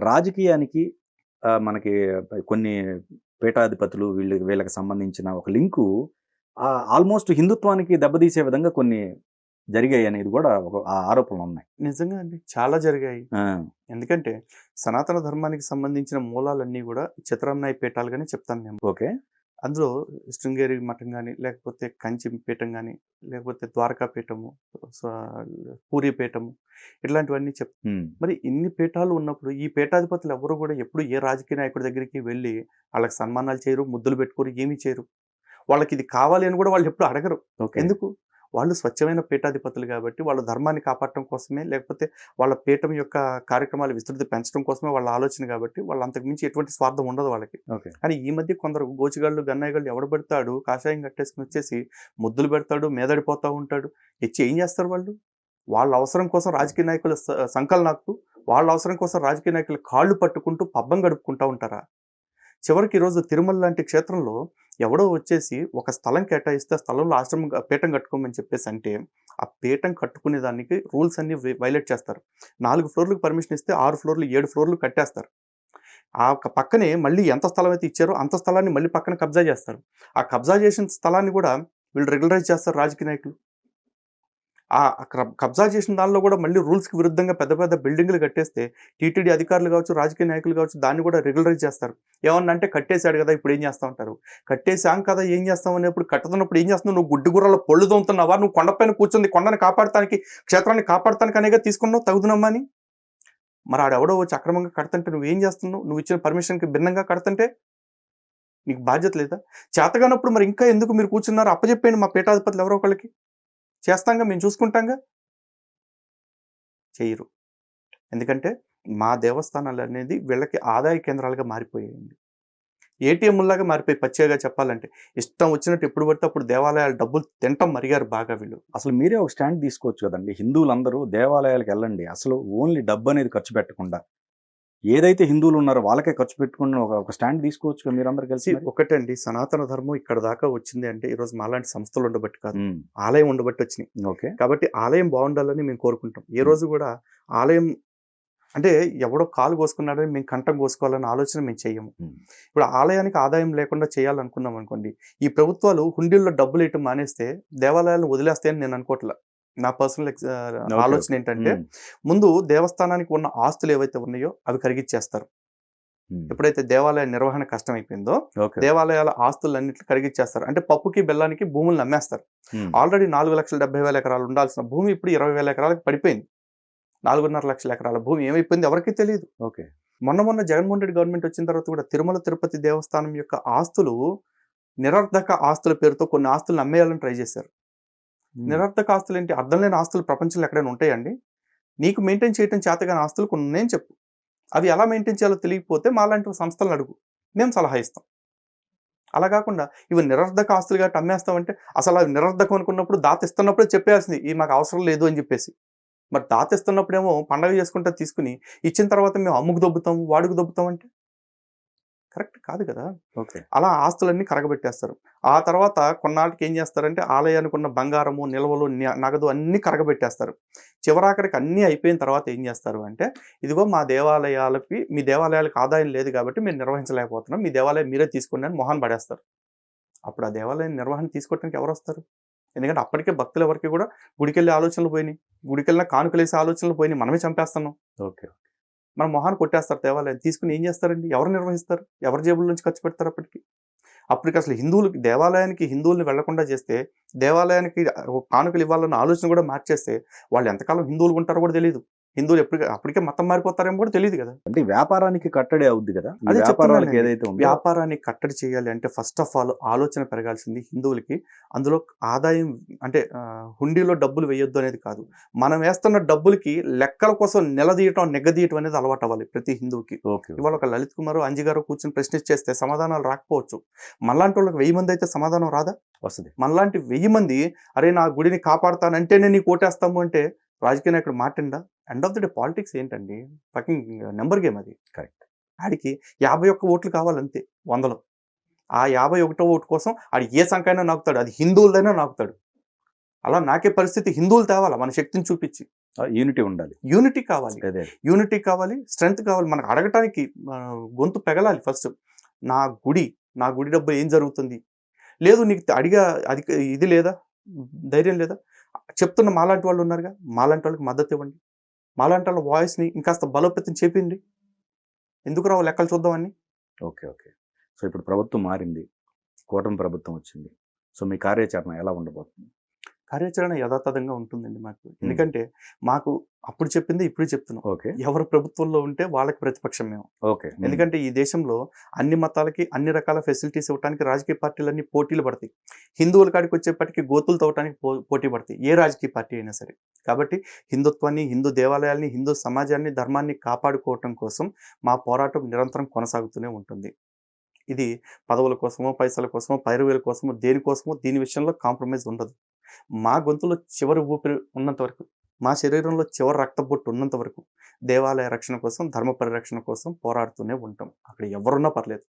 రాజకీయానికి మనకి కొన్ని పీఠాధిపతులు వీళ్ళకి సంబంధించిన ఒక లింకు ఆల్మోస్ట్ హిందుత్వానికి దెబ్బతీసే విధంగా కొన్ని జరిగాయి అనేది కూడా ఒక ఆరోపణలు ఉన్నాయి. నిజంగా అండి, చాలా జరిగాయి. ఎందుకంటే సనాతన ధర్మానికి సంబంధించిన మూలాలన్నీ కూడా చిత్రాన్నయ పీఠాలుగానే చెప్తాను నేను. ఓకే. అందులో శృంగేరి మఠం కానీ, లేకపోతే కంచి పీఠం కానీ, లేకపోతే ద్వారకా పీఠము, పూరి పీఠము, ఇట్లాంటివన్నీ మరి ఇన్ని పీఠాలు ఉన్నప్పుడు ఈ పీఠాధిపతులు ఎవరు కూడా ఎప్పుడు ఏ రాజకీయ నాయకుడి దగ్గరికి వెళ్ళి వాళ్ళకి సన్మానాలు చేయరు, ముద్దులు పెట్టుకోరు, ఏమీ చేయరు. వాళ్ళకి ఇది కావాలి అని కూడా వాళ్ళు ఎప్పుడు అడగరు. ఎందుకు? వాళ్ళు స్వచ్ఛమైన పీఠాధిపతులు కాబట్టి వాళ్ళ ధర్మాన్ని కాపాడటం కోసమే, లేకపోతే వాళ్ళ పీఠం యొక్క కార్యక్రమాలు విస్తృతి పెంచడం కోసమే వాళ్ళ ఆలోచన కాబట్టి వాళ్ళు అంతకుమించి ఎటువంటి స్వార్థం ఉండదు వాళ్ళకి. కానీ ఈ మధ్య కొందరు గోచిగాళ్ళు గన్నయ్యగాళ్ళు ఎవడు పెడతాడు, కాషాయం కట్టేసుకుని వచ్చేసి ముద్దులు పెడతాడు, మేదడిపోతూ ఉంటాడు. ఇచ్చి ఏం చేస్తారు వాళ్ళు? వాళ్ళ అవసరం కోసం రాజకీయ నాయకుల సంకల్ నాకుతూ, వాళ్ళ అవసరం కోసం రాజకీయ నాయకులు కాళ్ళు పట్టుకుంటూ పబ్బం గడుపుకుంటూ ఉంటారా? చివరికి ఈరోజు తిరుమల లాంటి క్షేత్రంలో ఎవడో వచ్చేసి ఒక స్థలం కేటాయిస్తే ఆ స్థలంలో ఆశ్రమం పీఠం కట్టుకోమని చెప్పేసి అంటే ఆ పీఠం కట్టుకునే దానికి రూల్స్ అన్ని వైలేట్ చేస్తారు. 4 ఫ్లోర్లకు పర్మిషన్ ఇస్తే 6 ఫ్లోర్లు 7 ఫ్లోర్లు కట్టేస్తారు. ఆ పక్కనే మళ్ళీ ఎంత స్థలం అయితే ఇచ్చారో అంత స్థలాన్ని మళ్ళీ పక్కన కబ్జా చేస్తారు. ఆ కబ్జా చేసిన స్థలాన్ని కూడా వీళ్ళు రెగ్యులరైజ్ చేస్తారు రాజకీయ నాయకులు. ఆ కబ్జా చేసిన దానిలో కూడా మళ్ళీ రూల్స్కి విరుద్ధంగా పెద్ద పెద్ద బిల్డింగ్లు కట్టేస్తే టీటీడీ అధికారులు కావచ్చు, రాజకీయ నాయకులు కావచ్చు, దాన్ని కూడా రెగ్యులరైజ్ చేస్తారు. ఏమన్నా అంటే కట్టేశాడు కదా ఇప్పుడు ఏం చేస్తా ఉంటారు, కట్టేశాం కదా ఏం చేస్తాం అనేప్పుడు, కట్టుతున్నప్పుడు ఏం చేస్తున్నావు? నువ్వు గుడ్డి గుర్రాల పొళ్ళు తోముతున్నావా? నువ్వు కొండపైన కూర్చుంది కొండను కాపాడటానికి, క్షేత్రాన్ని కాపాడటానికి అనేగా తీసుకున్నావు తగుదునమ్మా అని. మరి ఆడెవడో వచ్చి అక్రమంగా కడతంటే నువ్వేం చేస్తున్నావు? నువ్వు ఇచ్చిన పర్మిషన్కి భిన్నంగా కడతంటే నీకు బాధ్యత లేదా? చేతగానప్పుడు మరి ఇంకా ఎందుకు మీరు కూర్చున్నారు? అప్పచెప్పండి మా పీఠాధిపతులు ఎవరో ఒకళ్ళకి, చేస్తాంగా, మేము చూసుకుంటాంగా. చేయరు. ఎందుకంటే మా దేవస్థానాలు అనేది వీళ్ళకి ఆదాయ కేంద్రాలుగా మారిపోయాయండి. ఏటీఎంలాగా మారిపోయి పచ్చిగా చెప్పాలంటే ఇష్టం వచ్చినట్టు ఎప్పుడు పడితే అప్పుడు దేవాలయాలు డబ్బులు తింటాం మరిగారు బాగా వీళ్ళు. అసలు మీరే ఒక స్టాండ్ తీసుకోవచ్చు కదండి. హిందువులందరూ దేవాలయాలకు వెళ్ళండి, అసలు ఓన్లీ డబ్బు అనేది ఖర్చు పెట్టకుండా ఏదైతే హిందువులు ఉన్నారో వాళ్ళకే ఖర్చు పెట్టుకుని ఒక స్టాండ్ తీసుకోవచ్చు మీరందరూ కలిసి. ఒకటండి, సనాతన ధర్మం ఇక్కడ దాకా వచ్చింది అంటే ఈరోజు మాలాంటి సంస్థలు ఉండబట్టి కాదు, ఆలయం ఉండబట్టి వచ్చినాయి. ఓకే. కాబట్టి ఆలయం బాగుండాలని మేము కోరుకుంటాం. ఏ రోజు కూడా ఆలయం అంటే ఎవడో కాలు కోసుకున్నాడని మేము కంఠం కోసుకోవాలన్న ఆలోచన మేము చెయ్యము. ఇప్పుడు ఆలయానికి ఆదాయం లేకుండా చేయాలనుకున్నాం అనుకోండి, ఈ ప్రభుత్వాలు హుండీల్లో డబ్బులు వేయటం మానేస్తే దేవాలయాలను వదిలేస్తాయని నేను అనుకోవట్లా. నా పర్సనల్ ఆలోచన ఏంటంటే, ముందు దేవస్థానానికి ఉన్న ఆస్తులు ఏవైతే ఉన్నాయో అవి కరిగిచ్చేస్తారు. ఎప్పుడైతే దేవాలయ నిర్వహణ కష్టం అయిపోయిందో దేవాలయాల ఆస్తులన్నింటినీ కరిగిచ్చేస్తారు. అంటే పప్పుకి బెల్లానికి భూములు నమ్మేస్తారు. ఆల్రెడీ 4,70,000 ఎకరాలు ఉండాల్సిన భూమి ఇప్పుడు 20,000 ఎకరాలకు పడిపోయింది. 4.5 లక్షల ఎకరాల భూమి ఏమైపోయింది ఎవరికి తెలియదు. ఓకే. మొన్న జగన్మోహన్ రెడ్డి గవర్నమెంట్ వచ్చిన తర్వాత కూడా తిరుమల తిరుపతి దేవస్థానం యొక్క ఆస్తులు నిరర్ధక ఆస్తుల పేరుతో కొన్ని ఆస్తులను అమ్మేయాలని ట్రై చేశారు. నిరర్ధక ఆస్తులు ఏంటి? అర్థం లేని ఆస్తులు ప్రపంచంలో ఎక్కడైనా ఉంటాయండి? నీకు మెయింటైన్ చేయడం చేతగాని ఆస్తులు కొన్ని నేను చెప్పు, అవి ఎలా మెయింటైన్ చేయాలో తెలియకపోతే మాలాంటి సంస్థలను అడుగు, మేము సలహా ఇస్తాం. అలా కాకుండా ఇవి నిరర్ధక ఆస్తులు కాబట్టి అమ్మేస్తామంటే అసలు అవి నిరర్ధకం అనుకున్నప్పుడు దాత ఇస్తున్నప్పుడే చెప్పేయాల్సింది ఈ మాకు అవసరం లేదు అని చెప్పేసి. మరి దాత ఇస్తున్నప్పుడేమో పండగ చేసుకుంటే తీసుకుని ఇచ్చిన తర్వాత మేము అమ్ముకు దొబ్బుతాం, వాడుకు దొబ్బుతాం అంటే కరెక్ట్ కాదు కదా. ఓకే. అలా ఆస్తులన్నీ కరగబెట్టేస్తారు. ఆ తర్వాత కొన్నాళ్ళకి ఏం చేస్తారంటే ఆలయానికి ఉన్న బంగారము, నిల్వలు, నగదు అన్నీ కరగబెట్టేస్తారు. చివరాఖరికి అన్నీ అయిపోయిన తర్వాత ఏం చేస్తారు అంటే, ఇదిగో మా దేవాలయాలకి, మీ దేవాలయాలకు ఆదాయం లేదు కాబట్టి మీరు నిర్వహించలేకపోతున్నాం, మీ దేవాలయం మీరే తీసుకోండి అని మొహాన్ని పడేస్తారు. అప్పుడు ఆ దేవాలయం నిర్వహణ తీసుకోవడానికి ఎవరు వస్తారు? ఎందుకంటే అప్పటికే భక్తులు ఎవరికి కూడా గుడికెళ్ళే ఆలోచనలు పోయినాయి, గుడికెళ్ళిన కానుకలేసే ఆలోచనలు పోయినాయి, మనమే చంపేస్తున్నాం. ఓకే. మన మొహాన్ని కొట్టేస్తారు. దేవాలయం తీసుకుని ఏం చేస్తారండి? ఎవరు నిర్వహిస్తారు? ఎవరి జేబుల నుంచి ఖర్చు పెడతారు? అప్పటికి అసలు హిందువులకి, దేవాలయానికి హిందువుల్ని వెళ్లకుండా చేస్తే, దేవాలయానికి కానుకలు ఇవ్వాలన్న ఆలోచన కూడా మార్చేస్తే వాళ్ళు ఎంతకాలం హిందువులు ఉంటారో కూడా తెలియదు. హిందువులు అప్పటికే మతం మారిపోతారేమో కూడా తెలియదు కదా. అంటే వ్యాపారానికి కట్టడి అవుద్ది కదా. అదే వ్యాపారానికి ఏదైతే వ్యాపారాన్ని కట్టడి చేయాలి అంటే ఫస్ట్ ఆఫ్ ఆల్ ఆలోచన పెరగాల్సింది హిందువులకి. అందులో ఆదాయం అంటే హుండీలో డబ్బులు వేయొద్దు అనేది కాదు, మనం వేస్తున్న డబ్బులకి లెక్కల కోసం నిలదీయటం, నెగ్గదీయటం అనేది అలవాటు అవ్వాలి ప్రతి హిందువుకి. ఇవాళ ఒక లలిత్ కుమార్, అంజి గారు కూర్చొని ప్రశ్నించేస్తే సమాధానాలు రాకపోవచ్చు. మనలాంటి వాళ్ళకి 1000 మంది అయితే సమాధానం రాదా? వస్తుంది. మనలాంటి 1000 మంది అరే నా గుడిని కాపాడుతానంటేనే నీకు ఓటేస్తాము అంటే రాజకీయ నాయకుడు మాటిండా? End of the day politics ఏంటండి? ఫకింగ్ నెంబర్ గేమ్ అది. కరెక్ట్. ఆడికి 51 ఓట్లు కావాలంతే 100లో. ఆ 51వ ఓటు కోసం ఆడు ఏ సంఖ్యైనా నాకుతాడు, అది హిందువులదైనా నాకుతాడు. అలా నాకే పరిస్థితి హిందువులు తేవాలా మన శక్తిని చూపించి. యూనిటీ ఉండాలి. యూనిటీ కావాలి. అదే. యూనిటీ కావాలి, స్ట్రెంగ్త్ కావాలి. మనకు అడగటానికి గొంతు పెగలాలి ఫస్ట్. నా నా గుడి డబ్బు ఏం జరుగుతుంది? లేదు నీకు అడిగా అది ఇది లేదా? ధైర్యం లేదా? చెప్తున్న మాలాంటి వాళ్ళు ఉన్నారుగా, మాలాంటి వాళ్ళకి మద్దతు ఇవ్వండి. మాలాంటి వాళ్ళ వాయిస్‌ని ఇంకాస్త బలోపేతం చేపియండి. ఎందుకు రావు లెక్కలు చూద్దామని. ఓకే. ఓకే. సో, ఇప్పుడు ప్రభుత్వం మారింది. కూటమి ప్రభుత్వం వచ్చింది. సో, మీ కార్యాచరణ ఎలా ఉండబోతుంది? కార్యాచరణ యథాతథంగా ఉంటుందండి మాకు. ఎందుకంటే మాకు అప్పుడు చెప్పిందే ఇప్పుడు చెప్తున్నాం. ఓకే. ఎవరు ప్రభుత్వంలో ఉంటే వాళ్ళకి ప్రతిపక్షం మేము. ఓకే. ఎందుకంటే ఈ దేశంలో అన్ని మతాలకి అన్ని రకాల ఫెసిలిటీస్ ఇవ్వడానికి రాజకీయ పార్టీలన్నీ పోటీలు పడతాయి. హిందువుల కాడికి వచ్చేప్పటికి గోతులు తవ్వటానికి పోటీ పడతాయి. ఏ రాజకీయ పార్టీ అయినా సరే. కాబట్టి హిందుత్వాన్ని, హిందూ దేవాలయాల్ని, హిందూ సమాజాన్ని, ధర్మాన్ని కాపాడుకోవటం కోసం మా పోరాటం నిరంతరం కొనసాగుతూనే ఉంటుంది. ఇది పదవుల కోసమో, పైసల కోసమో, పైరువేల కోసమో, దేనికోసమో దీని విషయంలో కాంప్రమైజ్ ఉండదు. మా గొంతులో చివరి ఊపిరి ఉన్నంత వరకు, మా శరీరంలో చివరి రక్తబొట్టు ఉన్నంత వరకు దేవాలయ రక్షణ కోసం, ధర్మ పరిరక్షణ కోసం పోరాడుతూనే ఉంటాం. అక్కడ ఎవరున్నా పర్లేదు.